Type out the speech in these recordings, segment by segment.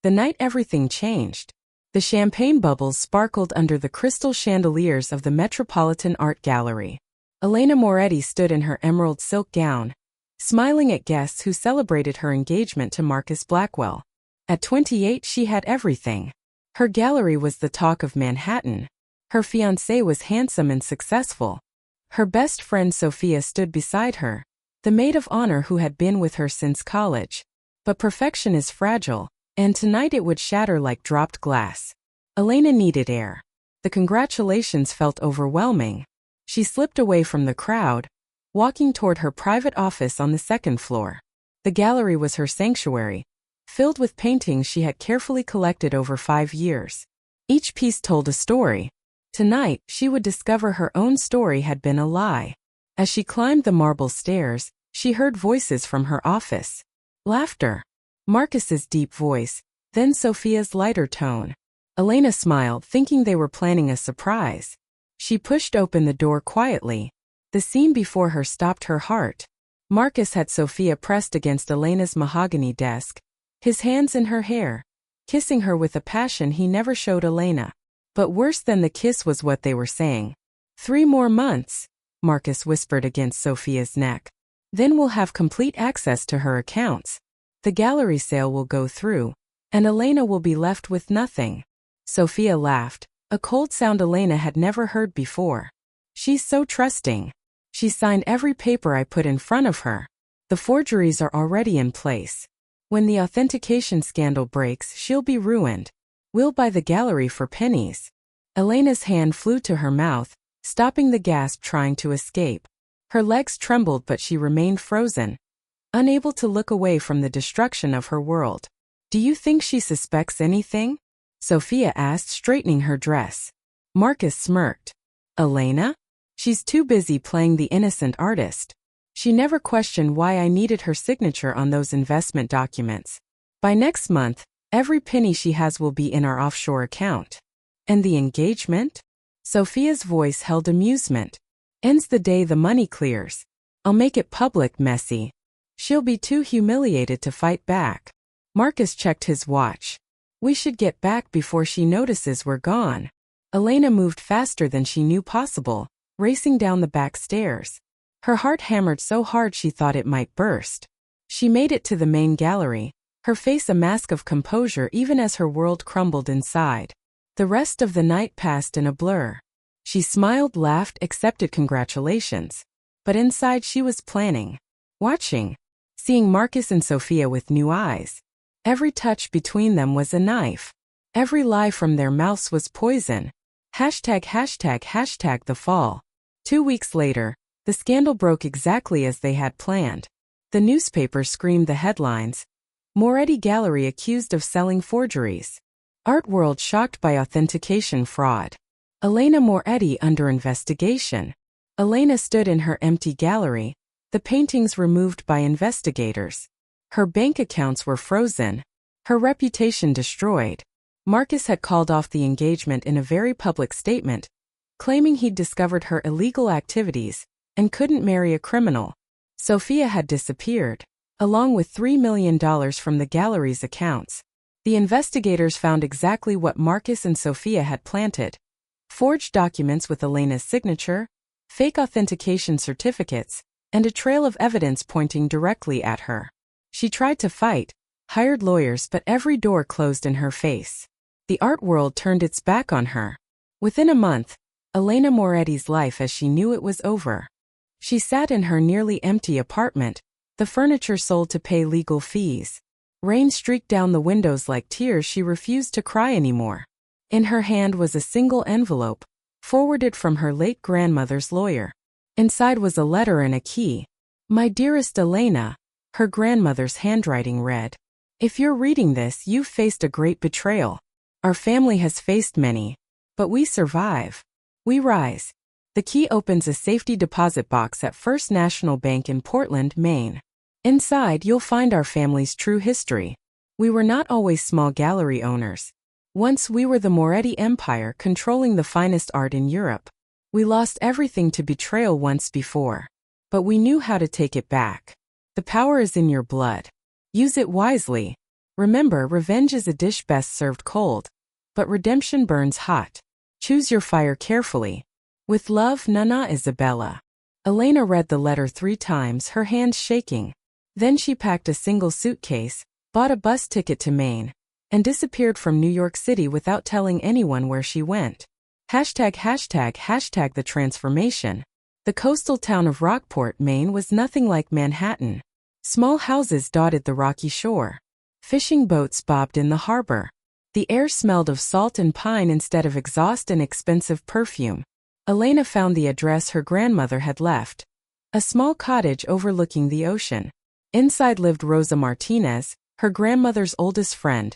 The night everything changed. The champagne bubbles sparkled under the crystal chandeliers of the Metropolitan Art Gallery. Elena Moretti stood in her emerald silk gown, smiling at guests who celebrated her engagement to Marcus Blackwell. At 28, she had everything. Her gallery was the talk of Manhattan. Her fiancé was handsome and successful. Her best friend Sophia stood beside her, the maid of honor who had been with her since college. But perfection is fragile, and tonight it would shatter like dropped glass. Elena needed air. The congratulations felt overwhelming. She slipped away from the crowd, walking toward her private office on the second floor. The gallery was her sanctuary, filled with paintings she had carefully collected over 5 years. Each piece told a story. Tonight, she would discover her own story had been a lie. As she climbed the marble stairs, she heard voices from her office. Laughter. Marcus's deep voice, then Sophia's lighter tone. Elena smiled, thinking they were planning a surprise. She pushed open the door quietly. The scene before her stopped her heart. Marcus had Sophia pressed against Elena's mahogany desk, his hands in her hair, kissing her with a passion he never showed Elena. But worse than the kiss was what they were saying. 3 more months, Marcus whispered against Sophia's neck. Then we'll have complete access to her accounts. The gallery sale will go through, and Elena will be left with nothing. Sophia laughed, a cold sound Elena had never heard before. She's so trusting. She signed every paper I put in front of her. The forgeries are already in place. When the authentication scandal breaks, she'll be ruined. We'll buy the gallery for pennies. Elena's hand flew to her mouth, stopping the gasp trying to escape. Her legs trembled, but she remained frozen, unable to look away from the destruction of her world. Do you think she suspects anything? Sophia asked, straightening her dress. Marcus smirked. Elena? She's too busy playing the innocent artist. She never questioned why I needed her signature on those investment documents. By next month, every penny she has will be in our offshore account. And the engagement? Sophia's voice held amusement. Ends the day the money clears. I'll make it public, messy. She'll be too humiliated to fight back. Marcus checked his watch. We should get back before she notices we're gone. Elena moved faster than she knew possible, racing down the back stairs. Her heart hammered so hard she thought it might burst. She made it to the main gallery, her face a mask of composure even as her world crumbled inside. The rest of the night passed in a blur. She smiled, laughed, accepted congratulations. But inside she was planning. Watching. Seeing Marcus and Sophia with new eyes. Every touch between them was a knife. Every lie from their mouths was poison. ##### the fall. 2 weeks later, the scandal broke exactly as they had planned. The newspapers screamed the headlines. Moretti Gallery accused of selling forgeries. Art world shocked by authentication fraud. Elena Moretti under investigation. Elena stood in her empty gallery, the paintings removed by investigators. Her bank accounts were frozen. Her reputation destroyed. Marcus had called off the engagement in a very public statement, claiming he'd discovered her illegal activities and couldn't marry a criminal. Sophia had disappeared, along with $3 million from the gallery's accounts. The investigators found exactly what Marcus and Sophia had planted. Forged documents with Elena's signature, fake authentication certificates, and a trail of evidence pointing directly at her. She tried to fight, hired lawyers, but every door closed in her face. The art world turned its back on her. Within a month, Elena Moretti's life as she knew it was over. She sat in her nearly empty apartment, the furniture sold to pay legal fees. Rain streaked down the windows like tears. She refused to cry anymore. In her hand was a single envelope, forwarded from her late grandmother's lawyer. Inside was a letter and a key. My dearest Elena, her grandmother's handwriting read. If you're reading this, you've faced a great betrayal. Our family has faced many. But we survive. We rise. The key opens a safety deposit box at First National Bank in Portland, Maine. Inside, you'll find our family's true history. We were not always small gallery owners. Once we were the Moretti Empire, controlling the finest art in Europe. We lost everything to betrayal once before. But we knew how to take it back. The power is in your blood. Use it wisely. Remember, revenge is a dish best served cold, but redemption burns hot. Choose your fire carefully. With love, Nana Isabella. Elena read the letter 3 times, her hands shaking. Then she packed a single suitcase, bought a bus ticket to Maine, and disappeared from New York City without telling anyone where she went. ####the transformation. The coastal town of Rockport, Maine was nothing like Manhattan. Small houses dotted the rocky shore. Fishing boats bobbed in the harbor. The air smelled of salt and pine instead of exhaust and expensive perfume. Elena found the address her grandmother had left. A small cottage overlooking the ocean. Inside lived Rosa Martinez, her grandmother's oldest friend.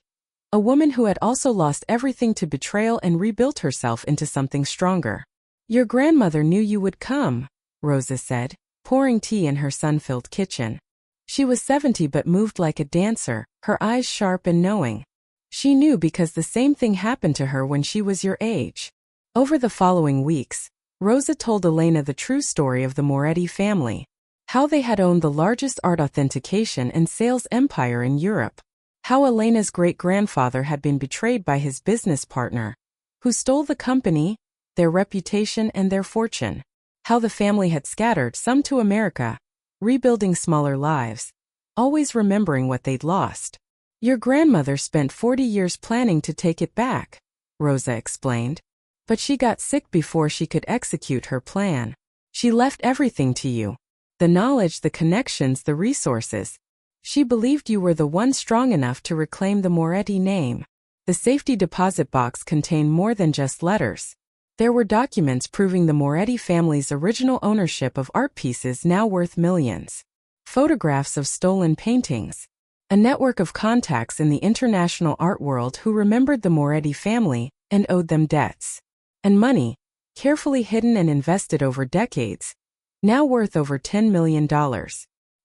A woman who had also lost everything to betrayal and rebuilt herself into something stronger. "Your grandmother knew you would come," Rosa said, pouring tea in her sun-filled kitchen. She was 70 but moved like a dancer, her eyes sharp and knowing. She knew because the same thing happened to her when she was your age. Over the following weeks, Rosa told Elena the true story of the Moretti family. How they had owned the largest art authentication and sales empire in Europe. How Elena's great-grandfather had been betrayed by his business partner, who stole the company, their reputation and their fortune. How the family had scattered, some to America, rebuilding smaller lives, always remembering what they'd lost. "Your grandmother spent 40 years planning to take it back," Rosa explained. "But she got sick before she could execute her plan. She left everything to you. The knowledge, the connections, the resources. She believed you were the one strong enough to reclaim the Moretti name." The safety deposit box contained more than just letters. There were documents proving the Moretti family's original ownership of art pieces now worth millions. Photographs of stolen paintings. A network of contacts in the international art world who remembered the Moretti family and owed them debts. And money, carefully hidden and invested over decades, now worth over $10 million.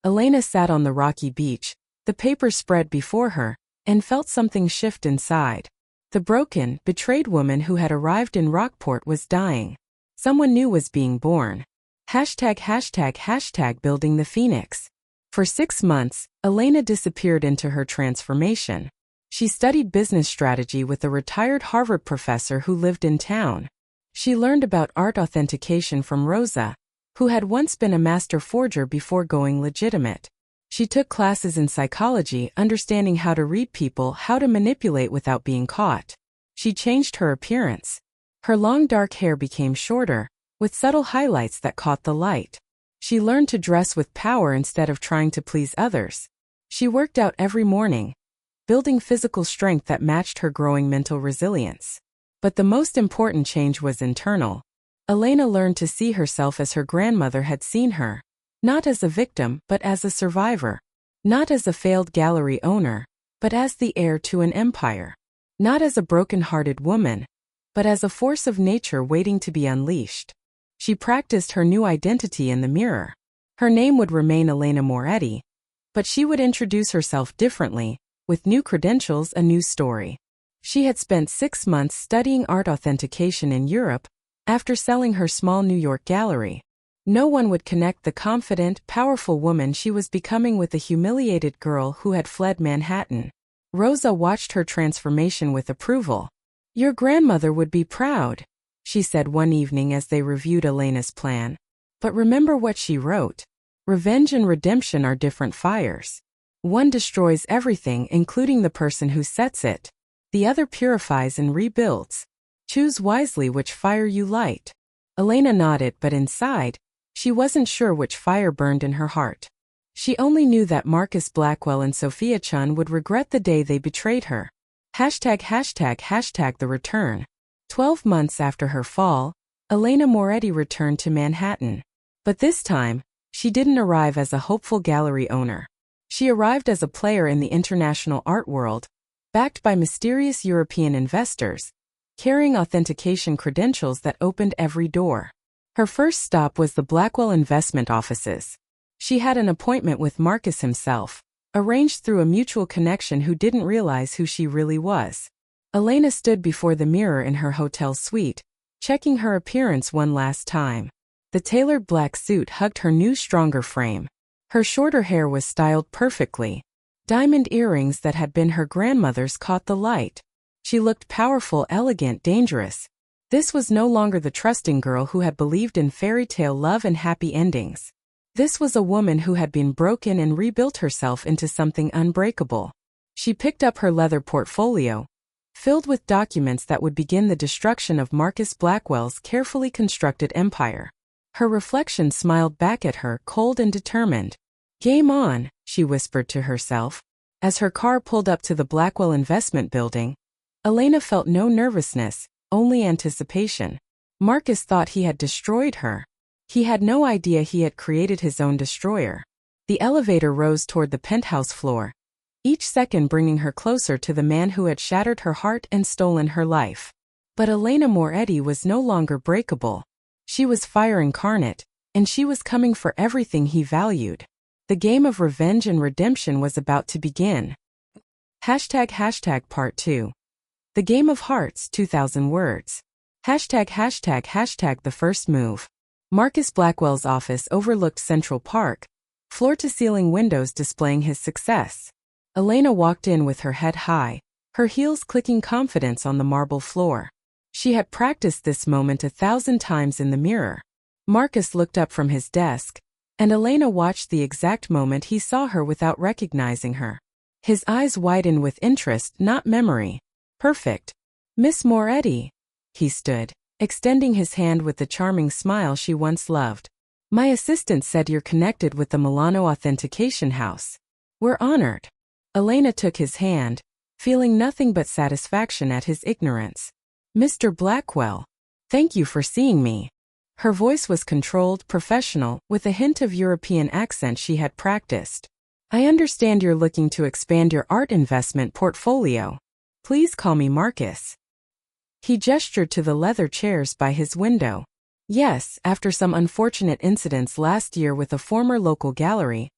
Elena sat on the rocky beach, the paper spread before her, and felt something shift inside. The broken, betrayed woman who had arrived in Rockport was dying. Someone new was being born. #### building the phoenix. For 6 months, Elena disappeared into her transformation. She studied business strategy with a retired Harvard professor who lived in town. She learned about art authentication from Rosa, who had once been a master forger before going legitimate. She took classes in psychology, understanding how to read people, how to manipulate without being caught. She changed her appearance. Her long dark hair became shorter, with subtle highlights that caught the light. She learned to dress with power instead of trying to please others. She worked out every morning, building physical strength that matched her growing mental resilience. But the most important change was internal. Elena learned to see herself as her grandmother had seen her. Not as a victim, but as a survivor. Not as a failed gallery owner, but as the heir to an empire. Not as a broken-hearted woman, but as a force of nature waiting to be unleashed. She practiced her new identity in the mirror. Her name would remain Elena Moretti, but she would introduce herself differently, with new credentials, a new story. She had spent 6 months studying art authentication in Europe, after selling her small New York gallery. No one would connect the confident, powerful woman she was becoming with the humiliated girl who had fled Manhattan. Rosa watched her transformation with approval. "Your grandmother would be proud," she said one evening as they reviewed Elena's plan. "But remember what she wrote. Revenge and redemption are different fires. One destroys everything, including the person who sets it. The other purifies and rebuilds. Choose wisely which fire you light." Elena nodded, but inside, she wasn't sure which fire burned in her heart. She only knew that Marcus Blackwell and Sophia Chun would regret the day they betrayed her. #### the return. 12 months after her fall, Elena Moretti returned to Manhattan. But this time, she didn't arrive as a hopeful gallery owner. She arrived as a player in the international art world, backed by mysterious European investors, carrying authentication credentials that opened every door. Her first stop was the Blackwell investment offices. She had an appointment with Marcus himself, arranged through a mutual connection who didn't realize who she really was. Elena stood before the mirror in her hotel suite, checking her appearance one last time. The tailored black suit hugged her new, stronger frame. Her shorter hair was styled perfectly, Diamond earrings that had been her grandmother's caught the light. She looked powerful, elegant, dangerous. This was no longer the trusting girl who had believed in fairy tale love and happy endings. This was a woman who had been broken and rebuilt herself into something unbreakable. She picked up her leather portfolio, filled with documents that would begin the destruction of Marcus Blackwell's carefully constructed empire. Her reflection smiled back at her, cold and determined. "Game on," she whispered to herself. As her car pulled up to the Blackwell investment building, Elena felt no nervousness, only anticipation. Marcus thought he had destroyed her. He had no idea he had created his own destroyer. The elevator rose toward the penthouse floor, each second bringing her closer to the man who had shattered her heart and stolen her life. But Elena Moretti was no longer breakable. She was fire incarnate, and she was coming for everything he valued. The game of revenge and redemption was about to begin. Part 2. The Game of Hearts, 2,000 words. The first move. Marcus Blackwell's office overlooked Central Park, floor-to-ceiling windows displaying his success. Elena walked in with her head high, her heels clicking confidence on the marble floor. She had practiced this moment 1,000 times in the mirror. Marcus looked up from his desk, and Elena watched the exact moment he saw her without recognizing her. His eyes widened with interest, not memory. "Perfect. Miss Moretti." He stood, extending his hand with the charming smile she once loved. "My assistant said you're connected with the Milano Authentication House. We're honored." Elena took his hand, feeling nothing but satisfaction at his ignorance. "Mr. Blackwell, thank you for seeing me." Her voice was controlled, professional, with a hint of European accent she had practiced. "I understand you're looking to expand your art investment portfolio. Please call me Marcus." He gestured to the leather chairs by his window. "Yes, after some unfortunate incidents last year with a former local gallery,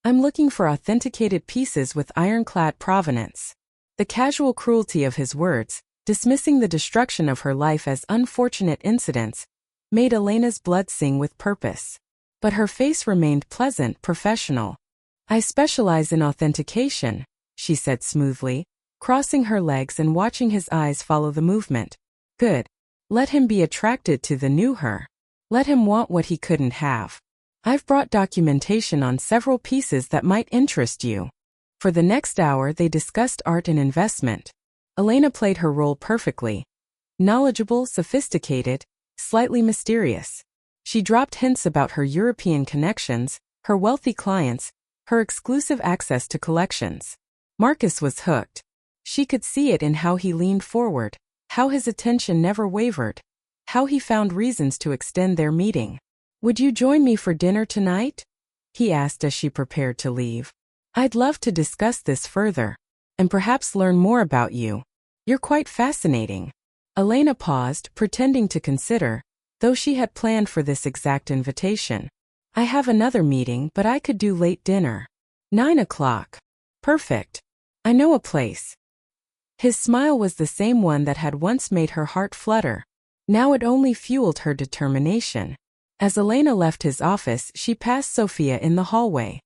I'm looking for authenticated pieces with ironclad provenance." The casual cruelty of his words, dismissing the destruction of her life as unfortunate incidents, made Elena's blood sing with purpose. But her face remained pleasant, professional. "I specialize in authentication," she said smoothly, crossing her legs and watching his eyes follow the movement. "Good. Let him be attracted to the new her. Let him want what he couldn't have. I've brought documentation on several pieces that might interest you." For the next hour they discussed art and investment. Elena played her role perfectly. Knowledgeable, sophisticated, slightly mysterious. She dropped hints about her European connections, her wealthy clients, her exclusive access to collections. Marcus was hooked. She could see it in how he leaned forward, how his attention never wavered, how he found reasons to extend their meeting. "Would you join me for dinner tonight?" he asked as she prepared to leave. "I'd love to discuss this further, and perhaps learn more about you. You're quite fascinating." Elena paused, pretending to consider, though she had planned for this exact invitation. "I have another meeting, but I could do late dinner. 9 o'clock. Perfect. I know a place." His smile was the same one that had once made her heart flutter. Now it only fueled her determination. As Elena left his office, she passed Sophia in the hallway.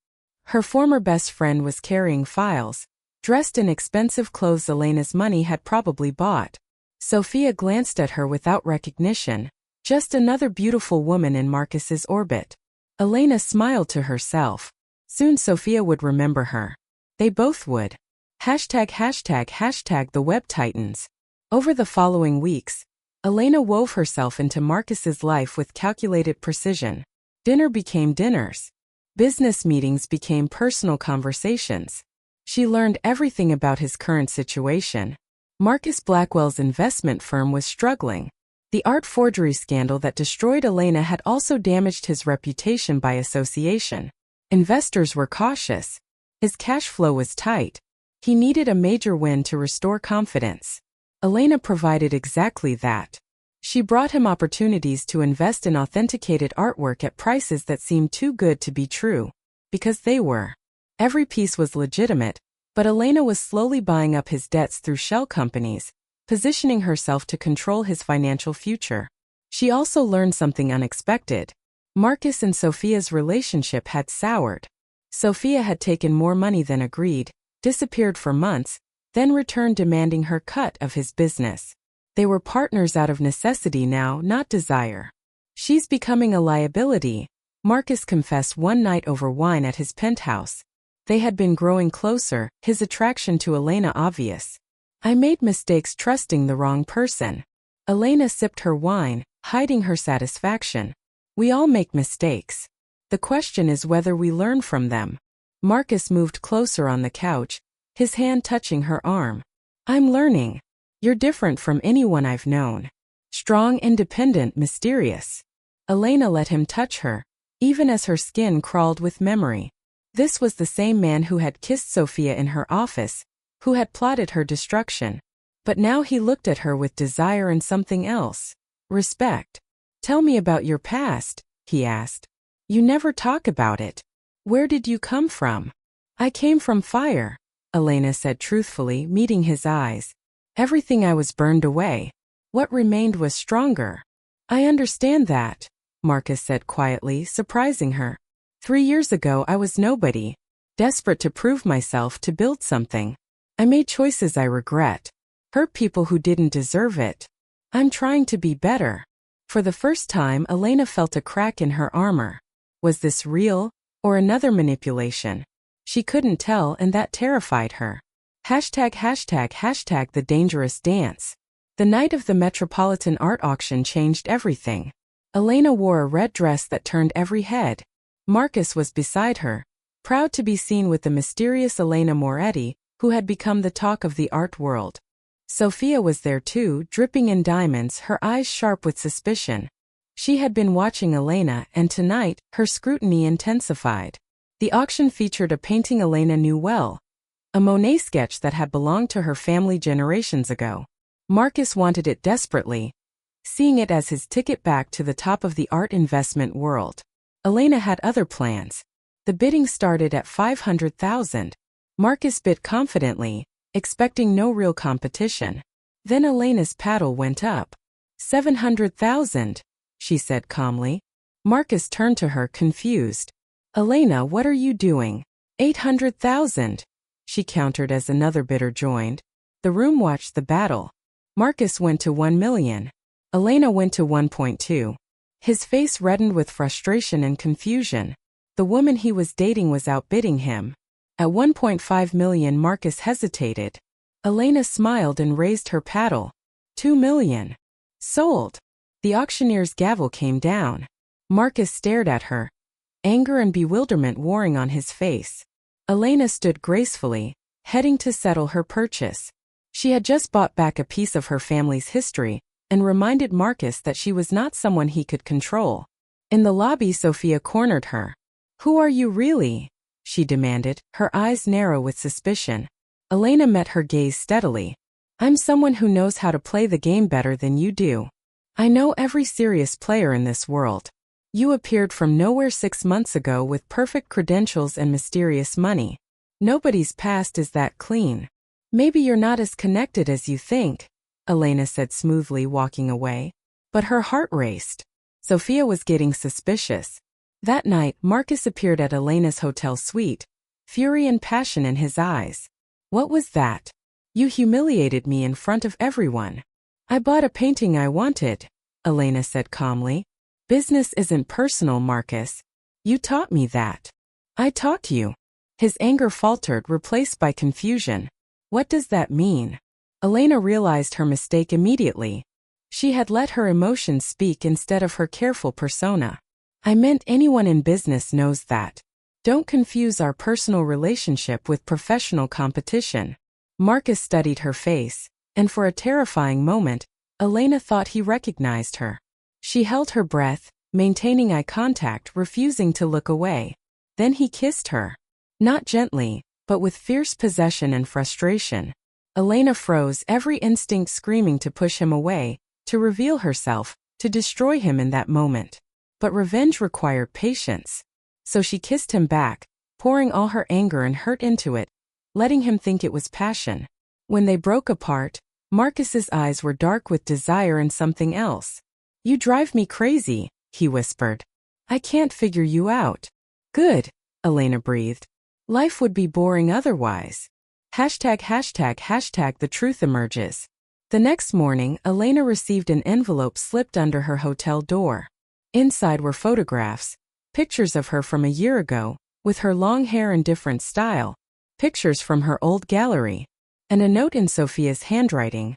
Her former best friend was carrying files, dressed in expensive clothes Elena's money had probably bought. Sophia glanced at her without recognition, just another beautiful woman in Marcus's orbit. Elena smiled to herself. Soon Sophia would remember her. They both would. The Web Titans. Over the following weeks, Elena wove herself into Marcus's life with calculated precision. Dinner became dinners. Business meetings became personal conversations. She learned everything about his current situation. Marcus Blackwell's investment firm was struggling. The art forgery scandal that destroyed Elena had also damaged his reputation by association. Investors were cautious. His cash flow was tight. He needed a major win to restore confidence. Elena provided exactly that. She brought him opportunities to invest in authenticated artwork at prices that seemed too good to be true. Because they were. Every piece was legitimate, but Elena was slowly buying up his debts through shell companies, positioning herself to control his financial future. She also learned something unexpected. Marcus and Sophia's relationship had soured. Sophia had taken more money than agreed, disappeared for months, then returned demanding her cut of his business. They were partners out of necessity now, not desire. She's becoming a liability, Marcus confessed one night over wine at his penthouse. They had been growing closer, his attraction to Elena obvious. I made mistakes trusting the wrong person. Elena sipped her wine, hiding her satisfaction. We all make mistakes. The question is whether we learn from them. Marcus moved closer on the couch, his hand touching her arm. I'm learning. You're different from anyone I've known. Strong, independent, mysterious. Elena let him touch her, even as her skin crawled with memory. This was the same man who had kissed Sophia in her office, who had plotted her destruction. But now he looked at her with desire and something else. Respect. Tell me about your past, he asked. You never talk about it. Where did you come from? I came from fire, Elena said truthfully, meeting his eyes. Everything I was burned away. What remained was stronger. I understand that, Marcus said quietly, surprising her. 3 years ago I was nobody, desperate to prove myself, to build something. I made choices I regret. Hurt people who didn't deserve it. I'm trying to be better. For the first time, Elena felt a crack in her armor. Was this real, or another manipulation? She couldn't tell, and that terrified her. ####the dangerous dance. The night of the Metropolitan Art Auction changed everything. Elena wore a red dress that turned every head. Marcus was beside her, proud to be seen with the mysterious Elena Moretti, who had become the talk of the art world. Sophia was there too, dripping in diamonds, her eyes sharp with suspicion. She had been watching Elena, and tonight, her scrutiny intensified. The auction featured a painting Elena knew well, a Monet sketch that had belonged to her family generations ago. Marcus wanted it desperately, seeing it as his ticket back to the top of the art investment world. Elena had other plans. The bidding started at 500,000. Marcus bid confidently, expecting no real competition. Then Elena's paddle went up. 700,000, she said calmly. Marcus turned to her, confused. Elena, what are you doing? 800,000, she countered as another bidder joined. The room watched the battle. Marcus went to 1 million. Elena went to 1.2. His face reddened with frustration and confusion. The woman he was dating was outbidding him. At 1.5 million, Marcus hesitated. Elena smiled and raised her paddle. 2 million. Sold. The auctioneer's gavel came down. Marcus stared at her, anger and bewilderment warring on his face. Elena stood gracefully, heading to settle her purchase. She had just bought back a piece of her family's history, and reminded Marcus that she was not someone he could control. In the lobby, Sophia cornered her. Who are you really? She demanded, her eyes narrow with suspicion. Elena met her gaze steadily. I'm someone who knows how to play the game better than you do. I know every serious player in this world. You appeared from nowhere 6 months ago with perfect credentials and mysterious money. Nobody's past is that clean. Maybe you're not as connected as you think, Elena said smoothly, walking away. But her heart raced. Sophia was getting suspicious. That night, Marcus appeared at Elena's hotel suite, fury and passion in his eyes. What was that? You humiliated me in front of everyone. I bought a painting I wanted, Elena said calmly. Business isn't personal, Marcus. You taught me that. I taught you. His anger faltered, replaced by confusion. What does that mean? Elena realized her mistake immediately. She had let her emotions speak instead of her careful persona. I meant anyone in business knows that. Don't confuse our personal relationship with professional competition. Marcus studied her face, and for a terrifying moment, Elena thought he recognized her. She held her breath, maintaining eye contact, refusing to look away. Then he kissed her. Not gently, but with fierce possession and frustration. Elena froze, every instinct screaming to push him away, to reveal herself, to destroy him in that moment. But revenge required patience. So she kissed him back, pouring all her anger and hurt into it, letting him think it was passion. When they broke apart, Marcus's eyes were dark with desire and something else. You drive me crazy, he whispered. I can't figure you out. Good, Elena breathed. Life would be boring otherwise. #### The truth emerges. The next morning, Elena received an envelope slipped under her hotel door. Inside were photographs, pictures of her from a year ago, with her long hair and different style, pictures from her old gallery, and a note in Sophia's handwriting.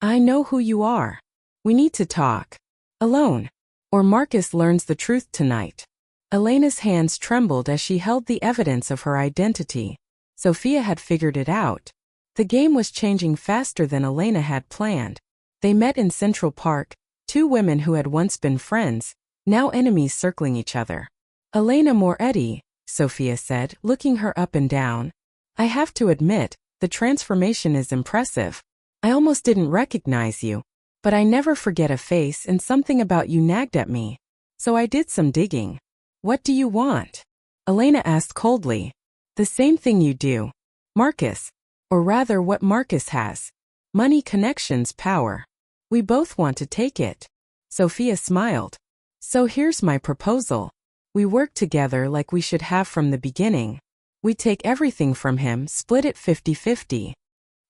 I know who you are. We need to talk. Alone. Or Marcus learns the truth tonight. Elena's hands trembled as she held the evidence of her identity. Sophia had figured it out. The game was changing faster than Elena had planned. They met in Central Park, two women who had once been friends, now enemies circling each other. Elena Moretti, Sophia said, looking her up and down. I have to admit, the transformation is impressive. I almost didn't recognize you. But I never forget a face, and something about you nagged at me. So I did some digging. What do you want? Elena asked coldly. The same thing you do. Marcus. Or rather what Marcus has. Money, connections, power. We both want to take it. Sophia smiled. So here's my proposal. We work together like we should have from the beginning. We take everything from him, split it 50-50.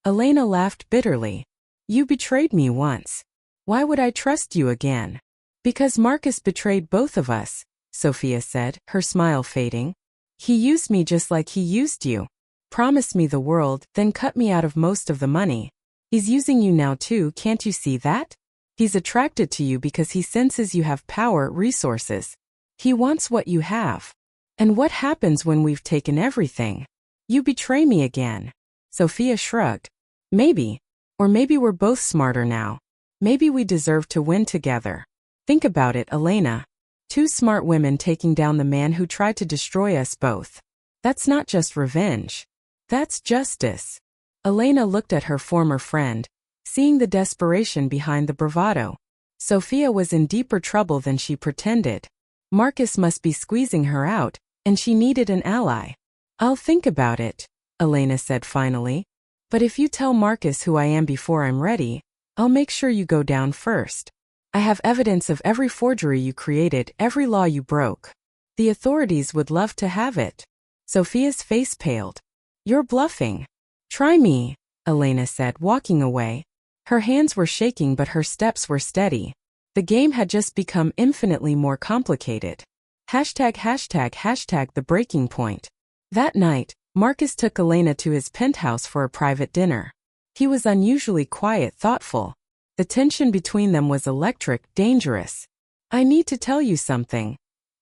Elena laughed bitterly. You betrayed me once. Why would I trust you again? Because Marcus betrayed both of us, Sophia said, her smile fading. He used me just like he used you. Promised me the world, then cut me out of most of the money. He's using you now too, can't you see that? He's attracted to you because he senses you have power, resources. He wants what you have. And what happens when we've taken everything? You betray me again. Sophia shrugged. Maybe. Or maybe we're both smarter now. Maybe we deserve to win together. Think about it, Elena. Two smart women taking down the man who tried to destroy us both. That's not just revenge. That's justice. Elena looked at her former friend, seeing the desperation behind the bravado. Sophia was in deeper trouble than she pretended. Marcus must be squeezing her out, and she needed an ally. I'll think about it, Elena said finally. But if you tell Marcus who I am before I'm ready, I'll make sure you go down first. I have evidence of every forgery you created, every law you broke. The authorities would love to have it. Sophia's face paled. You're bluffing. Try me, Elena said, walking away. Her hands were shaking but her steps were steady. The game had just become infinitely more complicated. #### The breaking point. That night, Marcus took Elena to his penthouse for a private dinner. He was unusually quiet, thoughtful. The tension between them was electric, dangerous. I need to tell you something,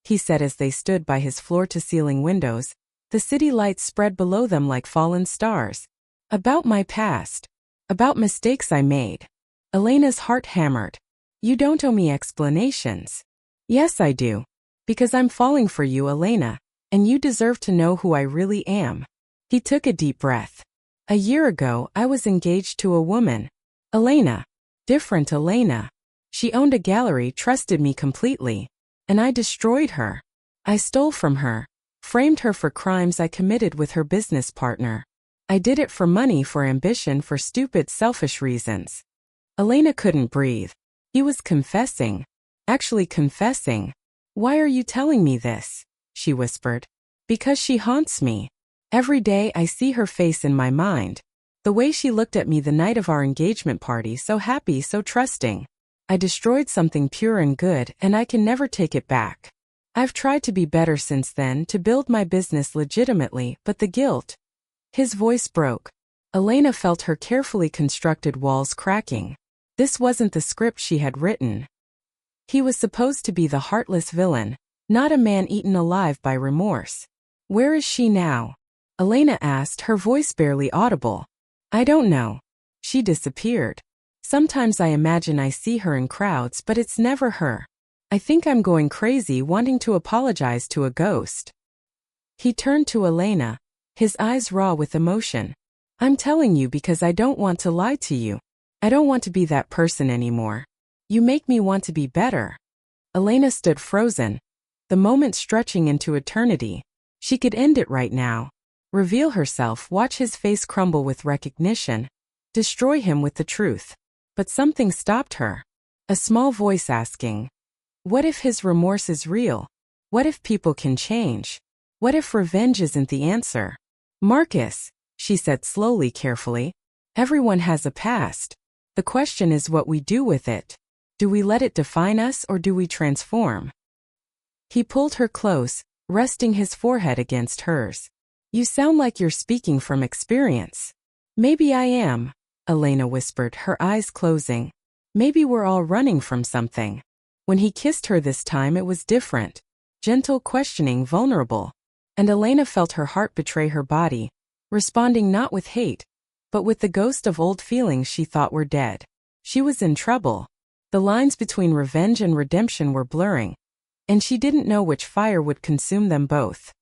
he said as they stood by his floor-to-ceiling windows. The city lights spread below them like fallen stars. About my past. About mistakes I made. Elena's heart hammered. You don't owe me explanations. Yes, I do. Because I'm falling for you, Elena, and you deserve to know who I really am. He took a deep breath. A year ago, I was engaged to a woman. Elena. Different Elena. She owned a gallery, trusted me completely. And I destroyed her. I stole from her. Framed her for crimes I committed with her business partner. I did it for money, for ambition, for stupid, selfish reasons. Elena couldn't breathe. He was confessing. Actually confessing. Why are you telling me this? She whispered. Because she haunts me. Every day I see her face in my mind. The way she looked at me the night of our engagement party, so happy, so trusting. I destroyed something pure and good, and I can never take it back. I've tried to be better since then, to build my business legitimately, but the guilt. His voice broke. Elena felt her carefully constructed walls cracking. This wasn't the script she had written. He was supposed to be the heartless villain, not a man eaten alive by remorse. Where is she now? Elena asked, her voice barely audible. I don't know. She disappeared. Sometimes I imagine I see her in crowds, but it's never her. I think I'm going crazy wanting to apologize to a ghost. He turned to Elena, his eyes raw with emotion. I'm telling you because I don't want to lie to you. I don't want to be that person anymore. You make me want to be better. Elena stood frozen, the moment stretching into eternity. She could end it right now. Reveal herself, watch his face crumble with recognition. Destroy him with the truth. But something stopped her. A small voice asking, what if his remorse is real? What if people can change? What if revenge isn't the answer? Marcus, she said slowly, carefully. Everyone has a past. The question is what we do with it. Do we let it define us or do we transform? He pulled her close, resting his forehead against hers. You sound like you're speaking from experience. Maybe I am, Elena whispered, her eyes closing. Maybe we're all running from something. When he kissed her this time it was different. Gentle, questioning, vulnerable. And Elena felt her heart betray her body, responding not with hate, but with the ghost of old feelings she thought were dead. She was in trouble. The lines between revenge and redemption were blurring, and she didn't know which fire would consume them both.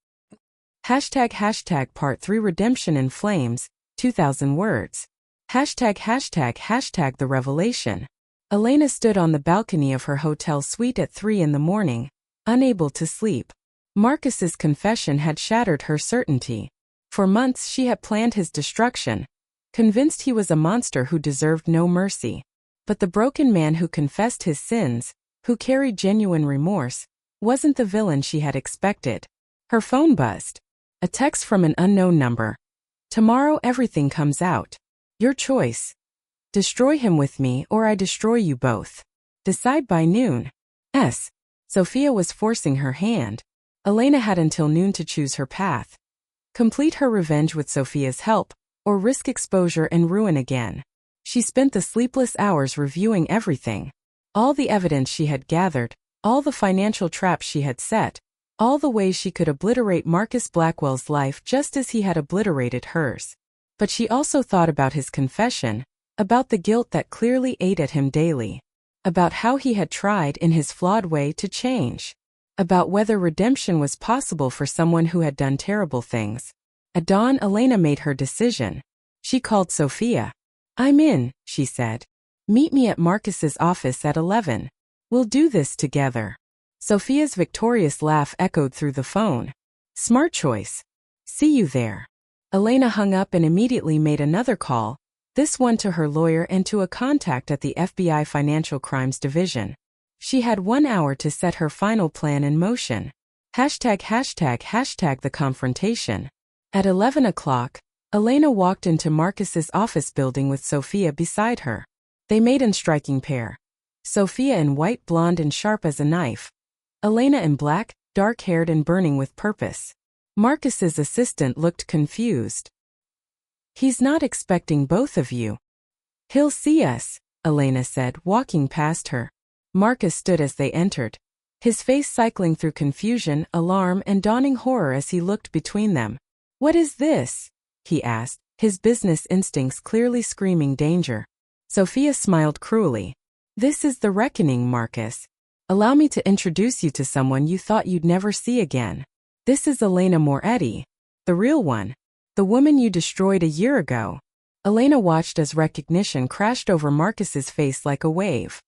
Part 3 Redemption in Flames, 2,000 words. The revelation. Elena stood on the balcony of her hotel suite at 3 in the morning, unable to sleep. Marcus's confession had shattered her certainty. For months she had planned his destruction, convinced he was a monster who deserved no mercy. But the broken man who confessed his sins, who carried genuine remorse, wasn't the villain she had expected. Her phone buzzed. A text from an unknown number. Tomorrow everything comes out. Your choice. Destroy him with me or I destroy you both. Decide by noon. Sophia was forcing her hand. Elena had until noon to choose her path. Complete her revenge with Sophia's help, or risk exposure and ruin again. She spent the sleepless hours reviewing everything. All the evidence she had gathered, all the financial traps she had set, all the ways she could obliterate Marcus Blackwell's life just as he had obliterated hers. But she also thought about his confession, about the guilt that clearly ate at him daily, about how he had tried in his flawed way to change, about whether redemption was possible for someone who had done terrible things. At dawn, Elena made her decision. She called Sophia. I'm in, she said. Meet me at Marcus's office at 11. We'll do this together. Sophia's victorious laugh echoed through the phone. Smart choice. See you there. Elena hung up and immediately made another call, this one to her lawyer and to a contact at the FBI Financial Crimes Division. She had 1 hour to set her final plan in motion. The confrontation. At 11 o'clock, Elena walked into Marcus's office building with Sophia beside her. They made a striking pair. Sophia in white, blonde and sharp as a knife. Elena in black, dark-haired and burning with purpose. Marcus's assistant looked confused. He's not expecting both of you. He'll see us, Elena said, walking past her. Marcus stood as they entered, his face cycling through confusion, alarm and dawning horror as he looked between them. What is this? He asked, his business instincts clearly screaming danger. Sophia smiled cruelly. This is the reckoning, Marcus. Allow me to introduce you to someone you thought you'd never see again. This is Elena Moretti, the real one, the woman you destroyed a year ago. Elena watched as recognition crashed over Marcus's face like a wave.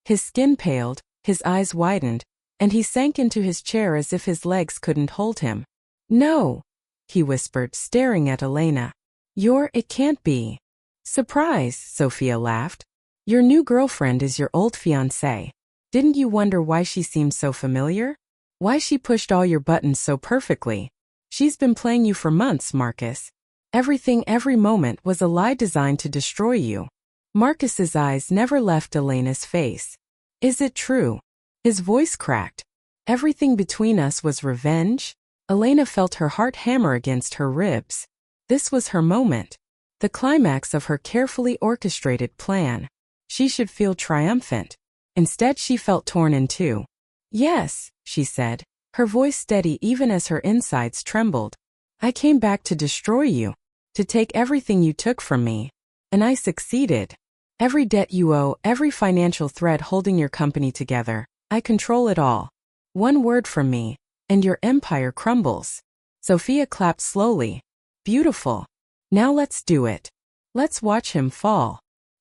His skin paled, his eyes widened, and he sank into his chair as if his legs couldn't hold him. No, he whispered, staring at Elena. It can't be. Surprise, Sophia laughed. Your new girlfriend is your old fiancée. Didn't you wonder why she seemed so familiar? Why she pushed all your buttons so perfectly? She's been playing you for months, Marcus. Everything, every moment was a lie designed to destroy you. Marcus's eyes never left Elena's face. Is it true? His voice cracked. Everything between us was revenge? Elena felt her heart hammer against her ribs. This was her moment. The climax of her carefully orchestrated plan. She should feel triumphant. Instead, she felt torn in two. Yes, she said, her voice steady even as her insides trembled. I came back to destroy you, to take everything you took from me. And I succeeded. Every debt you owe, every financial thread holding your company together, I control it all. One word from me, and your empire crumbles. Sophia clapped slowly. Beautiful. Now let's do it. Let's watch him fall.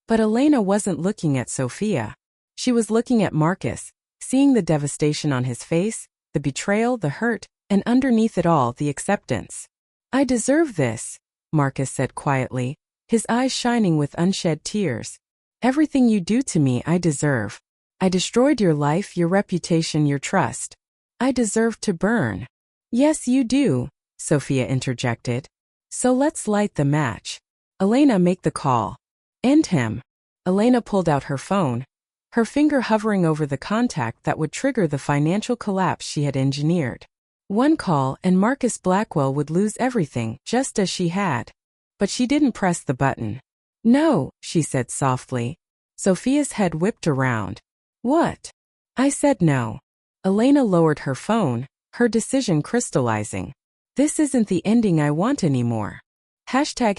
But Elena wasn't looking at Sophia. She was looking at Marcus, seeing the devastation on his face, the betrayal, the hurt, and underneath it all, the acceptance. I deserve this, Marcus said quietly, his eyes shining with unshed tears. Everything you do to me, I deserve. I destroyed your life, your reputation, your trust. I deserve to burn. Yes, you do, Sophia interjected. So let's light the match. Elena, make the call. End him. Elena pulled out her phone, her finger hovering over the contact that would trigger the financial collapse she had engineered. One call and Marcus Blackwell would lose everything, just as she had. But she didn't press the button. No, she said softly. Sophia's head whipped around. What? I said no. Elena lowered her phone, her decision crystallizing. This isn't the ending I want anymore. Hashtag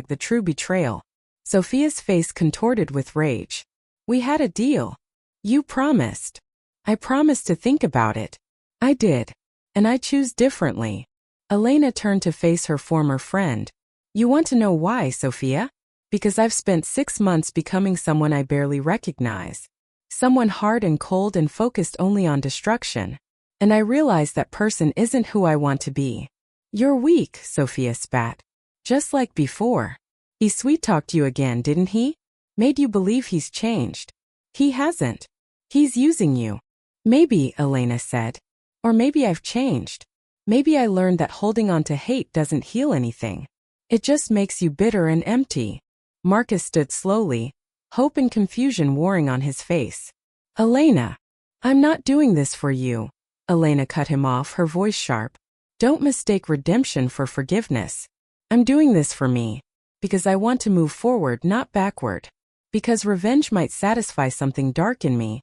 the true betrayal. Sophia's face contorted with rage. We had a deal. You promised. I promised to think about it. I did. And I choose differently. Elena turned to face her former friend. You want to know why, Sophia? Because I've spent 6 months becoming someone I barely recognize. Someone hard and cold and focused only on destruction. And I realize that person isn't who I want to be. You're weak, Sophia spat. Just like before. He sweet-talked you again, didn't he? Made you believe he's changed. He hasn't. He's using you. Maybe, Elena said. Or maybe I've changed. Maybe I learned that holding on to hate doesn't heal anything. It just makes you bitter and empty. Marcus stood slowly, hope and confusion warring on his face. Elena, I'm not doing this for you. Elena cut him off, her voice sharp. Don't mistake redemption for forgiveness. I'm doing this for me. Because I want to move forward, not backward. Because revenge might satisfy something dark in me.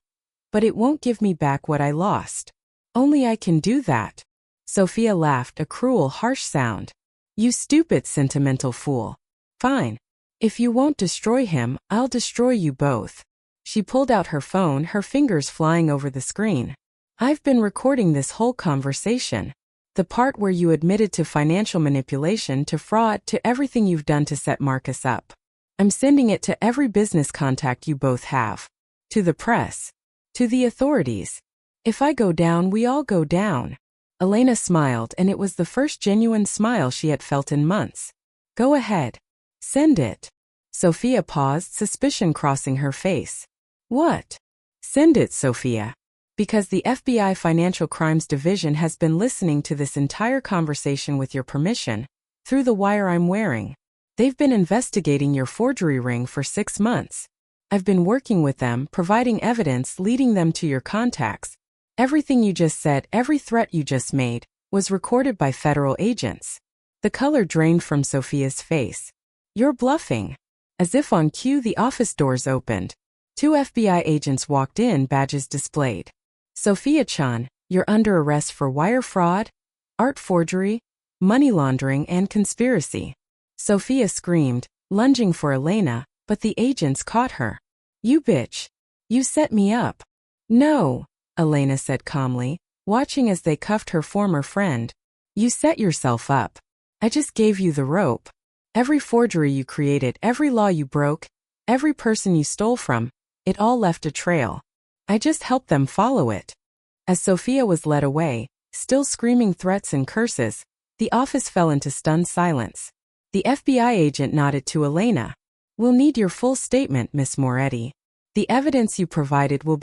But it won't give me back what I lost. Only I can do that. Sophia laughed, a cruel, harsh sound. You stupid, sentimental fool. Fine. If you won't destroy him, I'll destroy you both. She pulled out her phone, her fingers flying over the screen. I've been recording this whole conversation. The part where you admitted to financial manipulation, to fraud, to everything you've done to set Marcus up. I'm sending it to every business contact you both have. To the press. To the authorities. If I go down, we all go down. Elena smiled, and it was the first genuine smile she had felt in months. Go ahead. Send it. Sophia paused, suspicion crossing her face. What? Send it, Sophia. Because the FBI Financial Crimes Division has been listening to this entire conversation with your permission, through the wire I'm wearing. They've been investigating your forgery ring for 6 months. I've been working with them, providing evidence, leading them to your contacts. Everything you just said, every threat you just made, was recorded by federal agents. The color drained from Sophia's face. You're bluffing. As if on cue, the office doors opened. 2 FBI agents walked in, badges displayed. Sophia-chan, you're under arrest for wire fraud, art forgery, money laundering, and conspiracy. Sophia screamed, lunging for Elena, but the agents caught her. You bitch. You set me up. No, Elena said calmly, watching as they cuffed her former friend. You set yourself up. I just gave you the rope. Every forgery you created, every law you broke, every person you stole from, it all left a trail. I just helped them follow it. As Sophia was led away, still screaming threats and curses, the office fell into stunned silence. The FBI agent nodded to Elena. We'll need your full statement, Miss Moretti. The evidence you provided will be